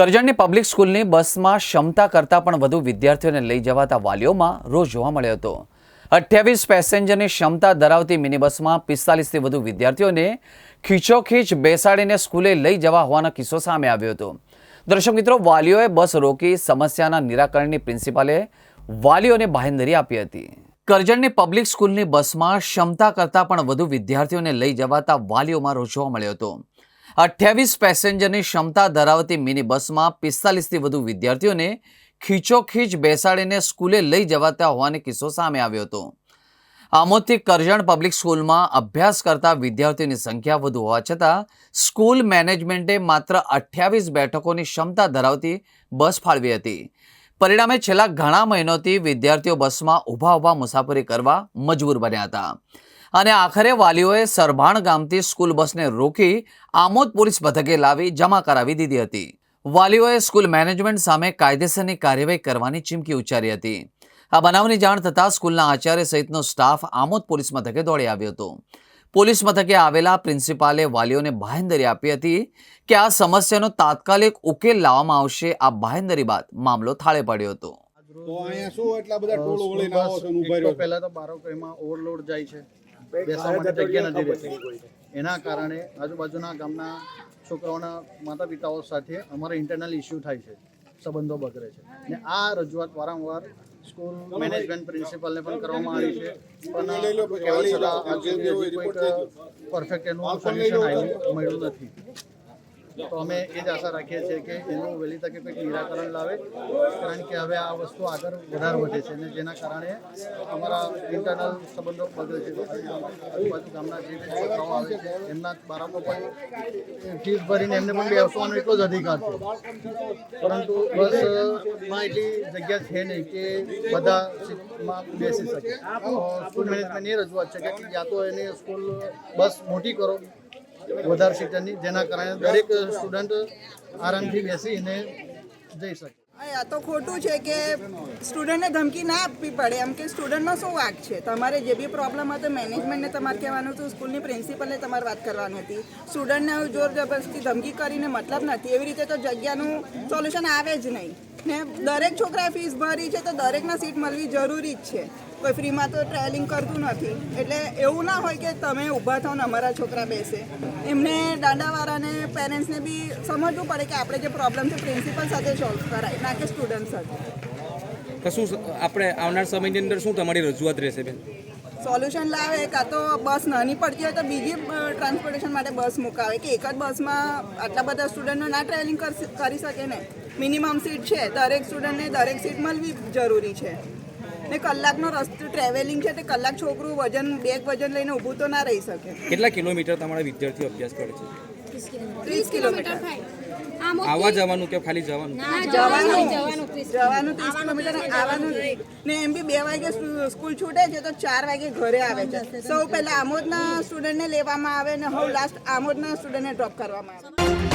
કરજણની public સ્કૂલની બસમાં ક્ષમતા કરતાં પણ વધુ વિદ્યાર્થીઓને લઈ જવાતા વાલીઓમાં રોષ જોવા મળ્યો હતો। 28 પેસેન્જરની ક્ષમતા ધરાવતી મિની બસમાં 45થી વધુ વિદ્યાર્થીઓને ખીચોખીચ બેસાડીને સ્કૂલે લઈ જવા હોવાનો કિસ્સો સામે આવ્યો હતો। દર્શક મિત્રો, વાલીઓએ બસ રોકી સમસ્યાના નિરાકરણની પ્રિન્સિપાલે વાલીઓને બાંહેધરી આપી હતી। કરજણની પબ્લિક સ્કૂલની બસમાં ક્ષમતા કરતાં પણ વધુ વિદ્યાર્થીઓને લઈ જવાતા વાલીઓમાં રોષ જોવા મળ્યો હતો। 28 પેસેન્જરની ક્ષમતા ધરાવતી મિની બસમાં 45થી વધુ વિદ્યાર્થીઓને ખીચોખીચ બેસાડીને સ્કૂલે લઈ જવાતા હોવાનો કિસ્સો સામે આવ્યો હતો। આમોદથી કરજણ પબ્લિક સ્કૂલમાં અભ્યાસ કરતા વિદ્યાર્થીઓની સંખ્યા વધુ હોવા છતાં સ્કૂલ મેનેજમેન્ટે માત્ર 28 બેઠકોની ક્ષમતા ધરાવતી બસ ફાળવી હતી। પરિણામે છેલ્લા ઘણા મહિનોથી વિદ્યાર્થીઓ બસમાં ઊભા મુસાફરી કરવા મજબૂર બન્યા હતા અને આખરે વાલીઓએ સરભાણ ગામથી સ્કૂલ બસને રોકી આમોદ પોલીસ મથકે લાવી જમા કરાવી દીધી હતી। વાલીઓએ સ્કૂલ મેનેજમેન્ટ સામે કાયદેસરની કાર્યવાહી કરવાની ચીમકી ઉચ્ચારી હતી। આ બનાવની જાણ થતાં સ્કૂલના આચાર્ય સહિતનો સ્ટાફ આમોદ પોલીસ મથકે દોડી આવ્યો હતો। પોલીસ મથકે આવેલા પ્રિન્સિપાલે વાલીઓને બાંહેધરી આપી હતી કે આ સમસ્યાનો તાત્કાલિક ઉકેલ લાવવામાં આવશે। આ બાંહેધરી બાદ મામલો થાળે પડ્યો હતો। તો અહીંયા શું એટલા બધા ટોળો વળીને આવો છો ને ઊભા રહ્યો છો? પહેલા તો બારોકમાં ઓવરલોડ જાય છે, બેસવા માટે જગ્યા નથી રહેતી। એના કારણે આજુબાજુના ગામના છોકરાઓના માતા પિતાઓ સાથે અમારા ઇન્ટરનલ ઇસ્યુ થાય છે, સંબંધો બગડે છે ને આ રજૂઆત વારંવાર સ્કૂલ મેનેજમેન્ટ પ્રિન્સિપલને પણ કરવામાં આવી છે, પણ કહેવા છતાં આજે કોઈ પરફેક્ટ એનું સોલ્યુશન મળ્યું નથી। તો અમે એ જ આશા રાખીએ છીએ કે એનું વહેલી તકે કંઈક નિરાકરણ લાવે, કારણ કે હવે આ વસ્તુ આગળ વધારે વધે છે અને જેના કારણે અમારા ઇન્ટરનલ સંબંધો બગડે છે। આજુબાજુ ગામના જે છોકરાઓ આવે છે એમના બાળકો પણ ફીસ ભરીને એમને પણ બેસવાનો એટલો જ અધિકાર છે, પરંતુ બસમાં એટલી જગ્યા છે નહીં કે બધા સીટમાં બેસી શકે। સ્કૂલ મેનેજમેન્ટની રજૂઆત છે કે યા તો એની સ્કૂલ બસ મોટી કરો વધારે સીટરની, જેના કારણે દરેક સ્ટુડન્ટ આરામથી બેસીને જઈ શકે। આ તો ખોટું છે કે સ્ટુડન્ટને ધમકી ના આપવી પડે, એમ કે સ્ટુડન્ટનો શું વાંક છે? તમારે જે બી પ્રોબ્લેમ હતો મેનેજમેન્ટને તમારે કહેવાનું હતું, સ્કૂલની પ્રિન્સિપલને તમારે વાત કરવાની હતી। સ્ટુડન્ટને જોર જબરદસ્તી ધમકી કરીને મતલબ નથી। એવી રીતે તો જગ્યાનું સોલ્યુશન આવે જ નહીં ને। દરેક છોકરાએ ફીસ ભરી છે તો દરેકના સીટ મળવી જરૂરી જ છે। કોઈ ફ્રીમાં તો ટ્રાવેલિંગ કરતું નથી, એટલે એવું ના હોય કે તમે ઊભા થાઓ ને અમારા છોકરા બેસે। એમને દાંડાવાળાને પેરેન્ટ્સને બી સમજવું પડે કે આપણે જે પ્રોબ્લેમ છે પ્રિન્સિપલ સાથે સોલ્વ કરાય, ના કે સ્ટુડન્ટ સાથે। તો શું આપણે આવનાર સમયની અંદર શું તમારી રજૂઆત રહેશે બેન? સોલ્યુશન લાવે, કાં તો બસ નાની પડતી હોય તો બીજી ટ્રાન્સપોર્ટેશન માટે બસ મુકાવે, કે એક જ બસમાં આટલા બધા સ્ટુડન્ટો ના ટ્રાવેલિંગ કરી શકે ને। મિનિમમ સીટ છે, દરેક સ્ટુડન્ટને દરેક સીટ મળવી જરૂરી છે ને। કલાકનો રસ્તો ટ્રાવેલિંગ છે તે કલાક છોકરું બેગ વજન લઈને ઊભું તો ના રહી શકે। કેટલા કિલોમીટર તમારા વિદ્યાર્થીઓ અભ્યાસ કરે છે? 30 કિલોમીટર આવવા જવાનું કે ખાલી જવાનું? જવાનું 30 કિલોમીટર, આવવાનું ને એમ બી 2 વાગે સ્કૂલ છૂટે છે તો 4 વાગે ઘરે આવે છે। સૌ પહેલા આમોદના સ્ટુડન્ટને લેવામાં આવે ને હવે લાસ્ટ આમોદના સ્ટુડન્ટને ડ્રોપ કરવામાં આવે।